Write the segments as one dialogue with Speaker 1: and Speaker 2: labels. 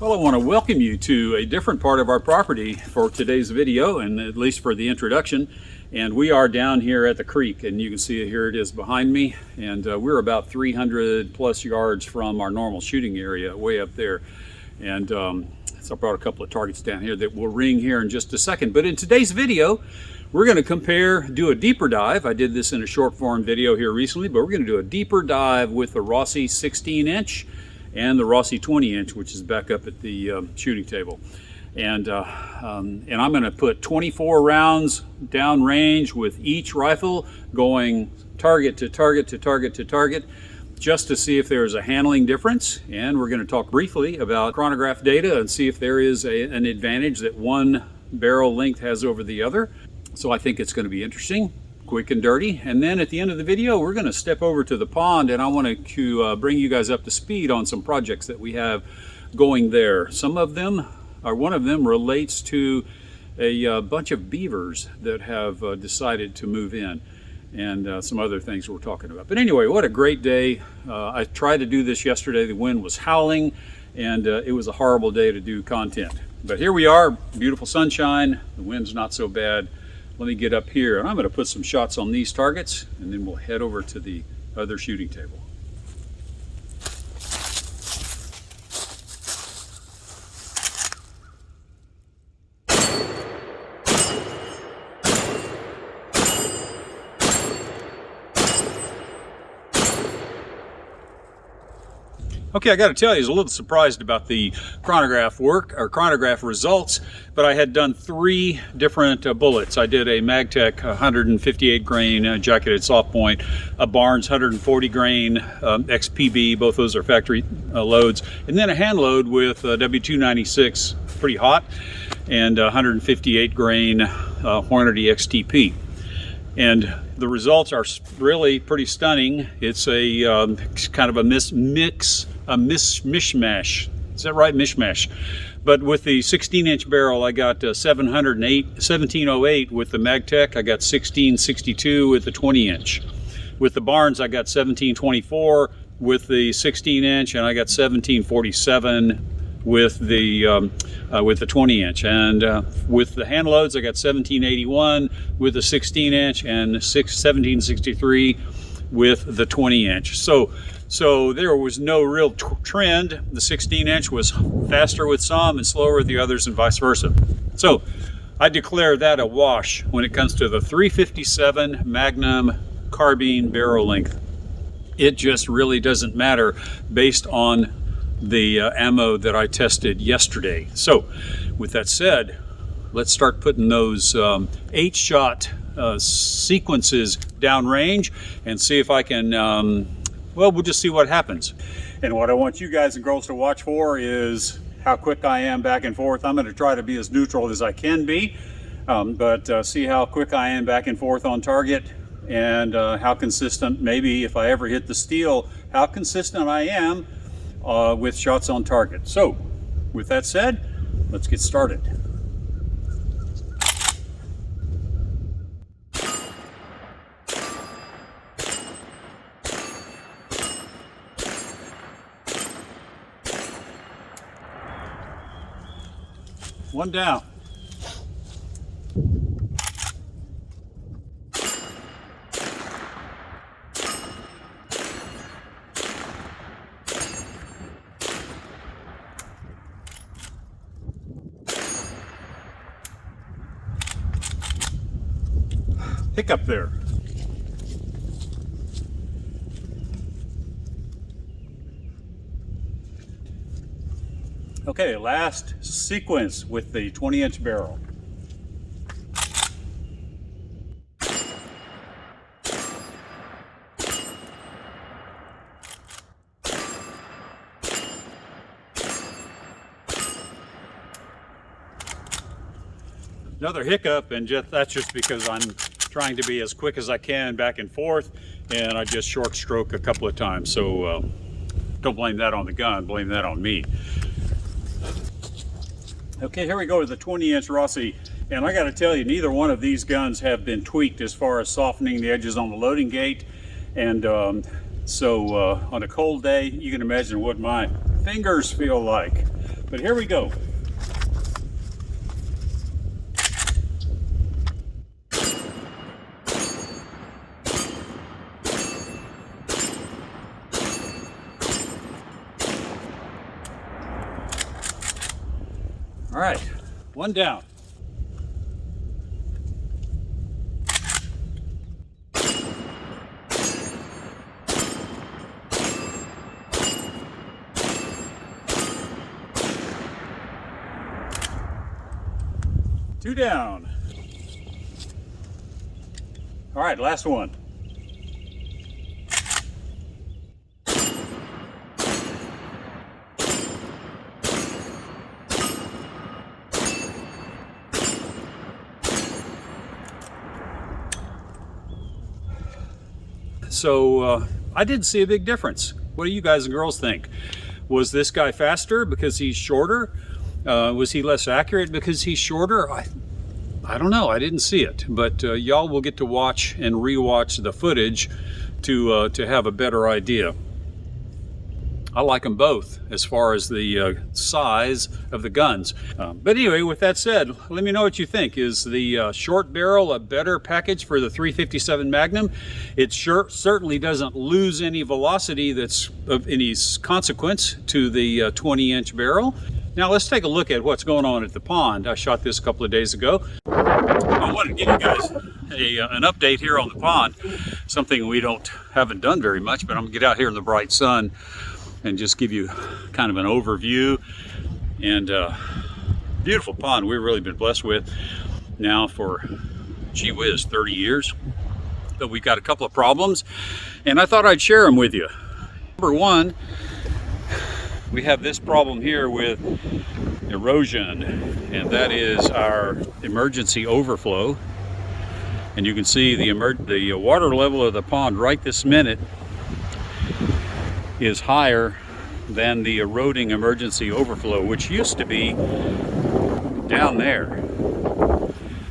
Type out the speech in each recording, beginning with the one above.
Speaker 1: Well, I want to welcome you to a different part of our property for today's video, and at least for the introduction. And we are down here at the creek, and you can see here it is behind me. And we're about 300 plus yards from our normal shooting area, way up there. And so I brought a couple of targets down here that will ring here in just a second. But in today's video, we're going to do a deeper dive. I did this in a short form video here recently, but we're going to do a deeper dive with the Rossi 16-inch and the Rossi 20-inch, which is back up at the shooting table. And I'm going to put 24 rounds down range with each rifle, going target to target to target to target, just to see if there's a handling difference. And we're going to talk briefly about chronograph data and see if there is an advantage that one barrel length has over the other. So I think it's going to be interesting, quick and dirty. And then at the end of the video, we're going to step over to the pond, and I want to bring you guys up to speed on some projects that we have going there. Some of them, or one of them, relates to a bunch of beavers that have decided to move in, and some other things we're talking about. But anyway, what a great day. I tried to do this yesterday. The wind was howling, and it was a horrible day to do content. But here we are, beautiful sunshine. The wind's not so bad. Let me get up here, and I'm going to put some shots on these targets, and then we'll head over to the other shooting table. Okay, I got to tell you, I was a little surprised about the chronograph work, or chronograph results, but I had done 3 different bullets. I did a Magtech 158 grain jacketed soft point, a Barnes 140 grain XPB, both those are factory loads, and then a hand load with W296, pretty hot, and 158 grain Hornady XTP. And the results are really pretty stunning. It's a kind of a mishmash. Is that right? Mishmash. But with the 16-inch barrel, I got 1708 with the Magtech. I got 1662 with the 20-inch. With the Barnes, I got 1724 with the 16-inch, and I got 1747 with the 20-inch, and with the hand loads I got 1781 with the 16-inch and 1763 with the 20-inch. So there was no real trend. The 16-inch was faster with some and slower with the others, and vice versa. So I declare that a wash when it comes to the 357 Magnum carbine barrel length. It just really doesn't matter based on the ammo that I tested yesterday. So with that said, let's start putting those 8-shot sequences downrange and see if I can, well, we'll just see what happens. And what I want you guys and girls to watch for is how quick I am back and forth. I'm going to try to be as neutral as I can be, but see how quick I am back and forth on target, and how consistent, maybe if I ever hit the steel, how consistent I am with shots on target. So with that said, let's get started. One down. Hiccup there. Okay, last sequence with the 20-inch barrel. Another hiccup, and that's just because I'm trying to be as quick as I can back and forth, and I just short stroke a couple of times. So don't blame that on the gun, blame that on me. Okay, here we go with the 20-inch Rossi, and I got to tell you, neither one of these guns have been tweaked as far as softening the edges on the loading gate, and so on a cold day, you can imagine what my fingers feel like. But here we go. All right, one down. Two down. All right, last one. So I didn't see a big difference. What do you guys and girls think? Was this guy faster because he's shorter? Was he less accurate because he's shorter? I don't know. I didn't see it, but y'all will get to watch and re-watch the footage to have a better idea. I like them both as far as the size of the guns. But anyway, with that said, let me know what you think. Is the short barrel a better package for the 357 Magnum? It certainly doesn't lose any velocity that's of any consequence to the 20-inch barrel. Now let's take a look at what's going on at the pond. I shot this a couple of days ago. I wanted to give you guys an update here on the pond. Something we haven't done very much, but I'm gonna get out here in the bright sun and just give you kind of an overview. And beautiful pond we've really been blessed with now for, gee whiz, 30 years. But we've got a couple of problems, and I thought I'd share them with you. Number one, we have this problem here with erosion, and that is our emergency overflow. And you can see the water level of the pond right this minute is higher than the eroding emergency overflow, which used to be down there.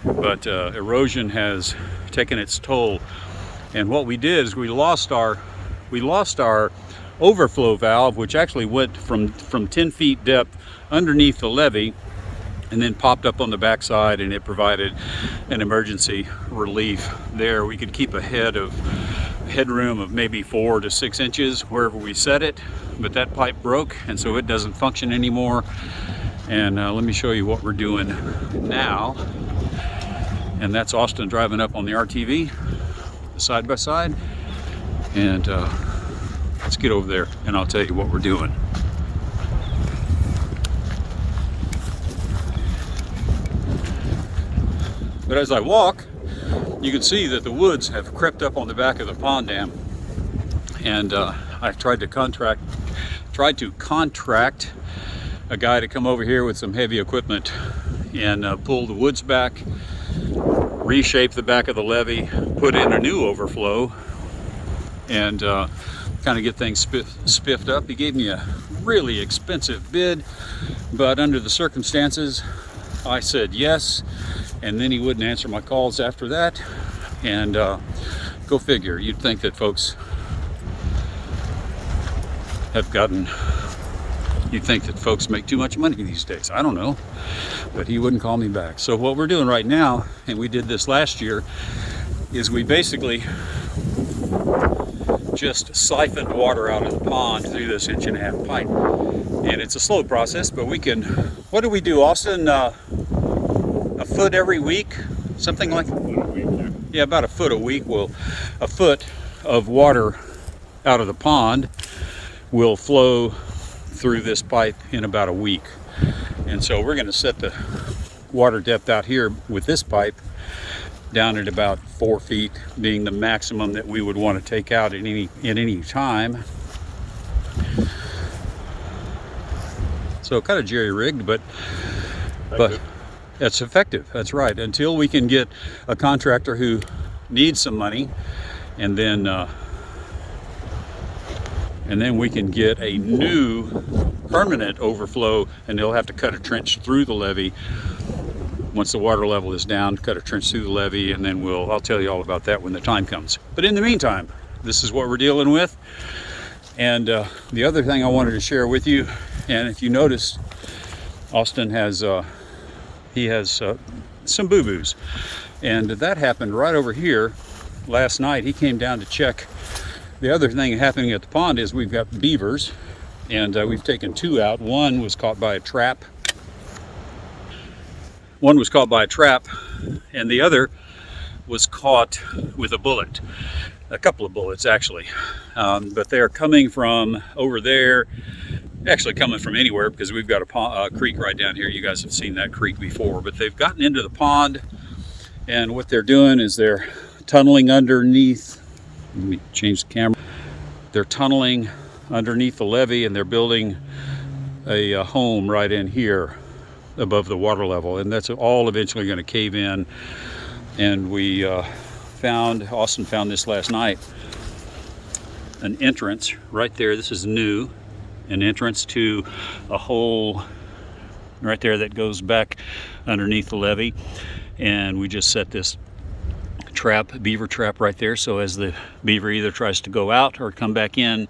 Speaker 1: But erosion has taken its toll. And what we did is we lost our overflow valve, which actually went from 10 feet depth underneath the levee and then popped up on the backside, and it provided an emergency relief there. We could keep a headroom of maybe 4 to 6 inches wherever we set it, but that pipe broke, and so it doesn't function anymore. And let me show you what we're doing now. And that's Austin driving up on the RTV side by side, and let's get over there and I'll tell you what we're doing. But as I walk, you can see that the woods have crept up on the back of the pond dam, and I've tried to contract a guy to come over here with some heavy equipment and pull the woods back, reshape the back of the levee, put in a new overflow, and kind of get things spiffed up. He gave me a really expensive bid, but under the circumstances, I said yes. And then he wouldn't answer my calls after that. And go figure, you'd think that folks make too much money these days. I don't know, but he wouldn't call me back. So what we're doing right now, and we did this last year, is we basically just siphoned water out of the pond through this 1.5-inch pipe. And it's a slow process, but we can, what do we do, Austin? A foot every week, something like that? Yeah, about a foot a week. Well, a foot of water out of the pond will flow through this pipe in about a week. And so we're going to set the water depth out here with this pipe down at about 4 feet, being the maximum that we would want to take out at any time. So kind of jerry-rigged, but that's effective. That's right. Until we can get a contractor who needs some money, and then we can get a new permanent overflow, and they'll have to cut a trench through the levee. Once the water level is down, cut a trench through the levee, and then I'll tell you all about that when the time comes. But in the meantime, this is what we're dealing with. And the other thing I wanted to share with you, and if you notice, Austin has some boo-boos, and that happened right over here last night. He came down to check. The other thing happening at the pond is we've got beavers, and we've taken 2 out. One was caught by a trap. And the other was caught with a bullet. A couple of bullets, actually. But they're coming from over there, actually coming from anywhere, because we've got a creek right down here. You guys have seen that creek before, but they've gotten into the pond, and what they're doing is they're tunneling underneath. Let me change the camera. They're tunneling underneath the levee, and they're building a home right in here above the water level, and that's all eventually going to cave in. And we Austin found this last night, an entrance right there. This is new, an entrance to a hole right there that goes back underneath the levee, and we just set this beaver trap right there, so as the beaver either tries to go out or come back in,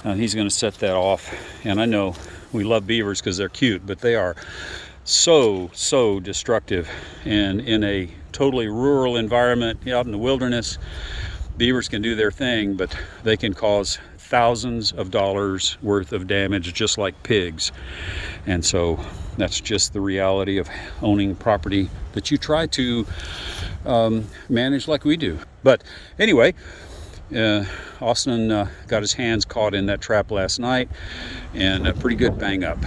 Speaker 1: he's going to set that off. And I know we love beavers because they're cute, but they are so destructive, and in a totally rural environment out in the wilderness, beavers can do their thing, but they can cause thousands of dollars worth of damage, just like pigs. And so that's just the reality of owning property that you try to manage like we do. But anyway, Austin got his hands caught in that trap last night, and a pretty good bang up.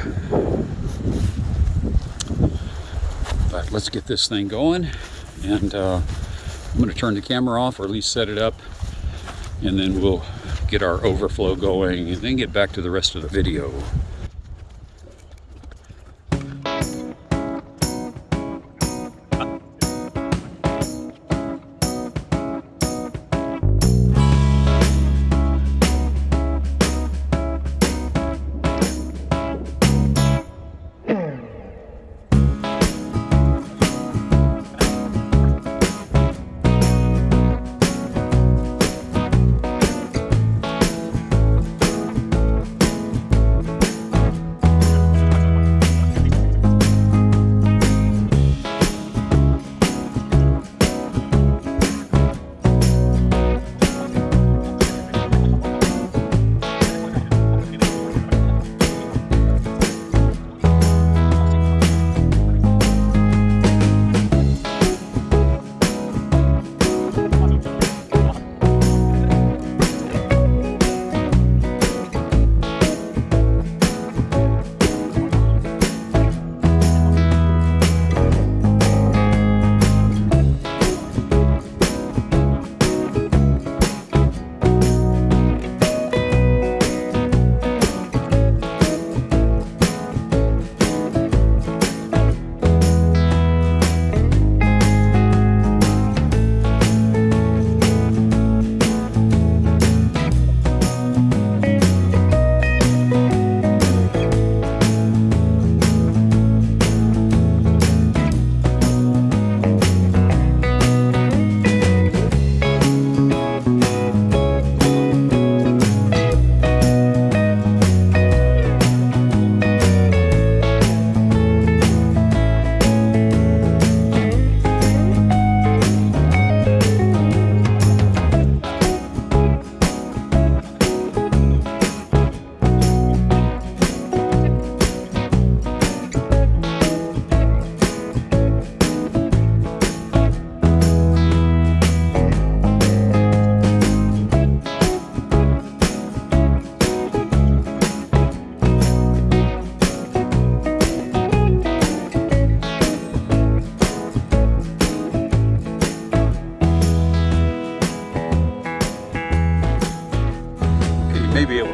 Speaker 1: But let's get this thing going, and I'm going to turn the camera off, or at least set it up, and then we'll get our overflow going and then get back to the rest of the video.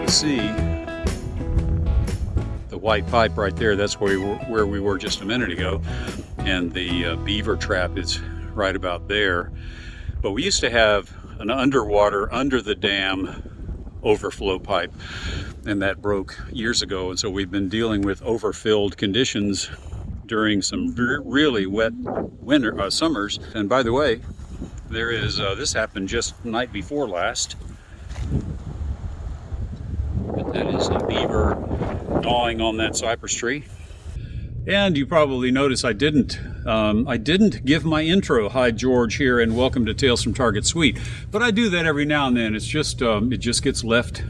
Speaker 1: See the white pipe right there. That's where we were just a minute ago, and the beaver trap is right about there. But we used to have an underwater, under the dam overflow pipe, and that broke years ago, and so we've been dealing with overfilled conditions during some really wet summers. And by the way, there is this happened just the night before last. That is a beaver gnawing on that cypress tree. And you probably noticed I didn't give my intro, "Hi George here and welcome to Tales from Target Suite," but I do that every now and then. It's just it just gets left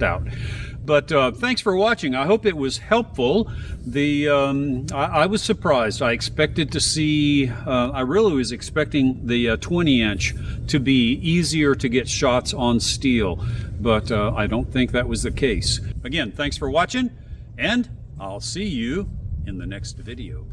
Speaker 1: out. But thanks for watching. I hope it was helpful. I was surprised. I expected to see, I really was expecting the 20-inch to be easier to get shots on steel, but I don't think that was the case. Again, thanks for watching, and I'll see you in the next video.